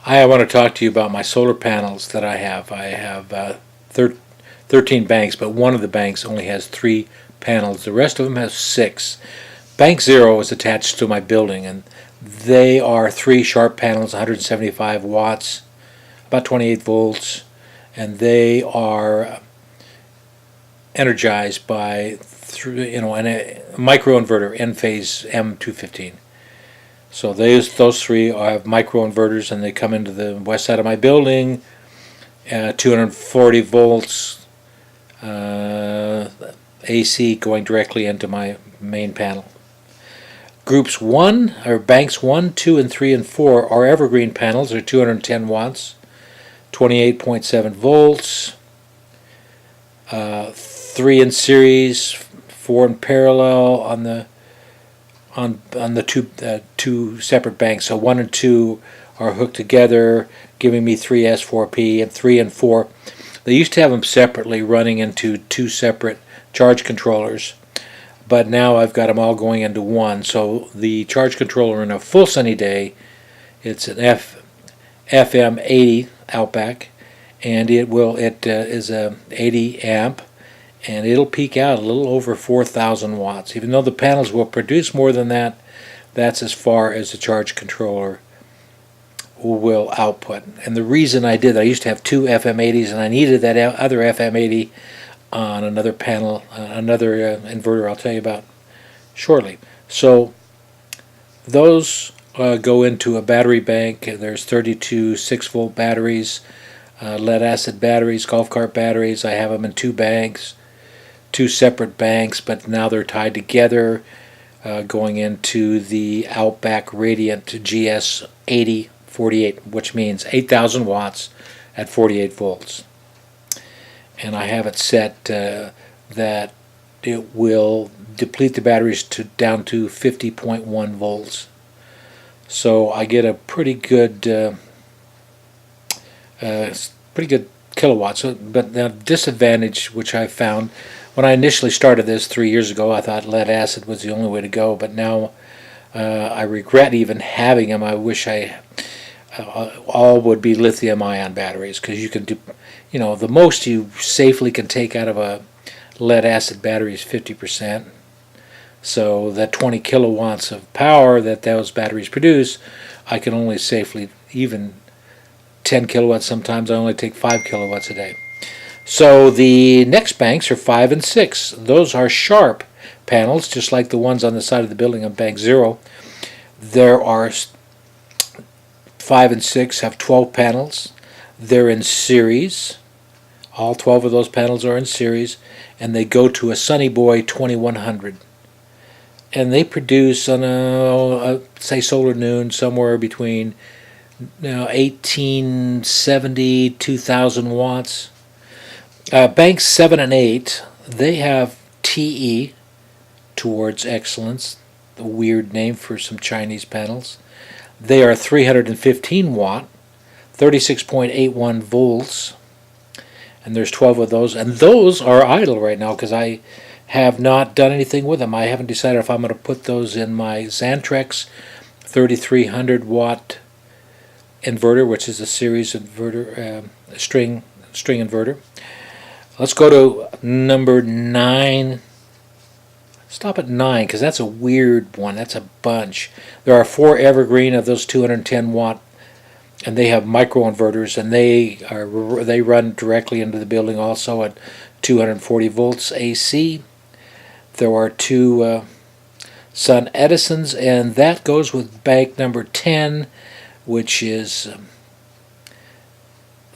Hi, I want to talk to you about my solar panels that I have. I have 13 banks, but one of the banks only has 3 panels. The rest of them have 6. Bank 0 is attached to my building, and they are 3 sharp panels, 175 watts, about 28 volts, and they are energized by a microinverter, Enphase M215. So those 3 have microinverters, and they come into the west side of my building, 240 volts AC going directly into my main panel. Groups 1, or banks 1, 2, and 3, and 4 are evergreen panels. They're 210 watts, 28.7 volts, 3 in series, 4 in parallel on the two separate banks. So 1 and 2 are hooked together, giving me 3 S4P, and 3 and 4. They used to have them separately, running into 2 separate charge controllers, but now I've got them all going into one. So the charge controller in a full sunny day, it's an FM80 Outback, and it is a 80 amp, and it'll peak out a little over 4,000 watts. Even though the panels will produce more than that, that's as far as the charge controller will output. And the reason I did that, I used to have 2 FM80s, and I needed that other FM80 on another panel, another inverter I'll tell you about shortly. So those go into a battery bank. There's 32 6-volt batteries, lead acid batteries, golf cart batteries. I have them in 2 banks, 2 separate banks, but now they're tied together, going into the Outback Radiant GS80 48, which means 8,000 watts at 48 volts. And I have it set that it will deplete the batteries down to 50.1 volts. So I get a pretty good kilowatts. But the disadvantage, which I found when I initially started this 3 years ago, I thought lead acid was the only way to go. But now I regret even having them. I wish all would be lithium-ion batteries, because you can do, the most you safely can take out of a lead-acid battery is 50%. So that 20 kilowatts of power that those batteries produce, I can only safely, even 10 kilowatts sometimes, I only take 5 kilowatts a day. So the next banks are 5 and 6. Those are sharp panels, just like the ones on the side of the building on Bank 0. There are 5 and 6 have 12 panels. They're in series. All 12 of those panels are in series, and they go to a Sunny Boy 2100. And they produce, on say solar noon, somewhere between 1870, 2,000 watts. Banks 7 and 8, they have TE, Towards Excellence, a weird name for some Chinese panels. They are 315 watt, 36.81 volts, and there's 12 of those. And those are idle right now because I have not done anything with them. I haven't decided if I'm going to put those in my Xantrex 3300 watt inverter, which is a series inverter, string inverter. Let's go to number 9. Stop at 9, because that's a weird one. That's a bunch. There are 4 evergreen of those 210 watt, and they have microinverters, and they run directly into the building also at 240 volts AC. There are 2 Sun Edisons, and that goes with bank number 10, which is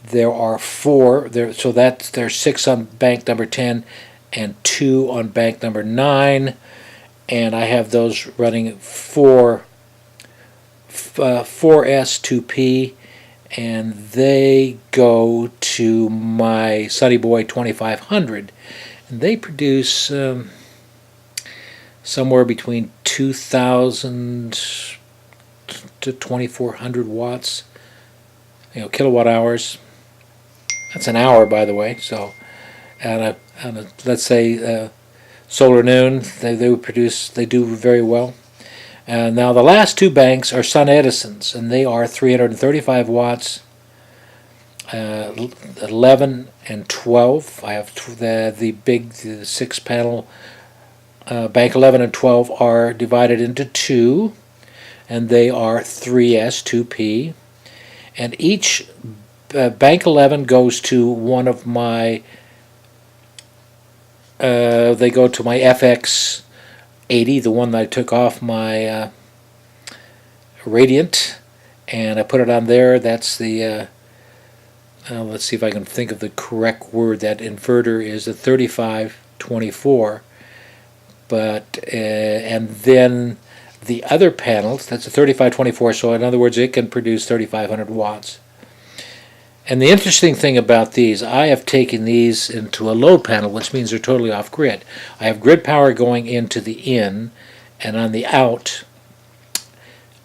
there are 4 there. So there's 6 on bank number 10. And 2 on bank number 9, and I have those running 4S2P, and they go to my Sunny Boy 2500, and they produce somewhere between 2,000 to 2,400 watts, kilowatt hours. That's an hour, by the way. So, and let's say solar noon, they would produce. They do very well. And now the last two banks are SunEdison's, and they are 335 watts, 11 and 12. I have the big 6-panel. Bank 11 and 12 are divided into two, and they are 3S, 2P. And each Bank 11 goes to one of my, they go to my FX 80, the one that I took off my Radiant, and I put it on there. That's the, let's see if I can think of the correct word. That inverter is a 3524, but, and then the other panels, that's a 3524, so in other words, it can produce 3,500 watts. And the interesting thing about these, I have taken these into a load panel, which means they're totally off grid. I have grid power going into the in, and on the out,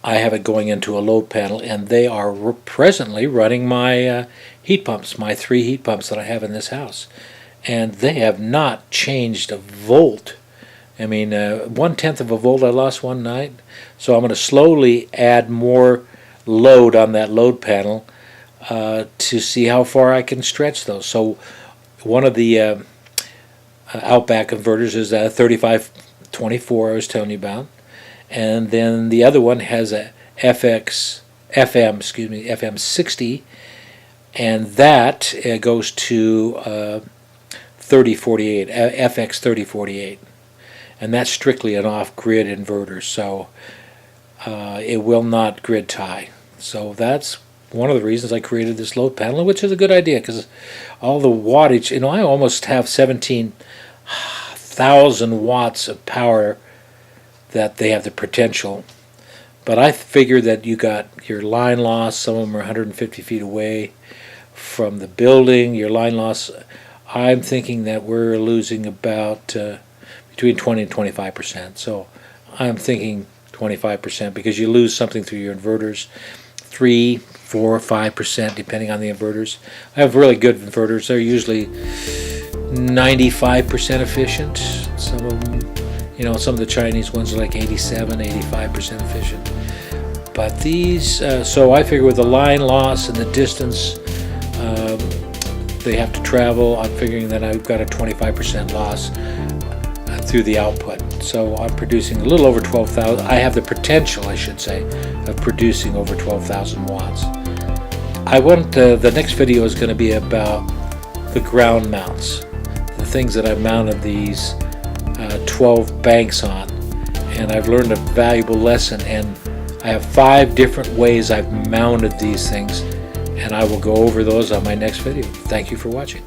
I have it going into a load panel, and they are presently running my heat pumps, my 3 heat pumps that I have in this house. And they have not changed a volt. I mean, 1/10 of a volt I lost one night. So I'm going to slowly add more load on that load panel to see how far I can stretch those. So one of the Outback inverters is a 3524 I was telling you about, and then the other one has a FM 60, and that goes to 3048, FX 3048, and that's strictly an off-grid inverter, so it will not grid tie. So that's one of the reasons I created this load panel, which is a good idea, because all the wattage, you know, I almost have 17,000 watts of power that they have the potential. But I figure that you got your line loss, some of them are 150 feet away from the building, your line loss, I'm thinking that we're losing about between 20 and 25%. So I'm thinking 25%, because you lose something through your inverters, 3, 4, 5% depending on the inverters. I have really good inverters. They're usually 95% efficient. Some of them, you know, some of the Chinese ones are like 87, 85% efficient. But these, so I figure with the line loss and the distance they have to travel, I'm figuring that I've got a 25% loss through the output. So I'm producing a little over 12,000. I have the potential, I should say, of producing over 12,000 watts. I want the next video is going to be about the ground mounts, the things that I've mounted these 12 banks on, and I've learned a valuable lesson, and I have 5 different ways I've mounted these things, and I will go over those on my next video. Thank you for watching.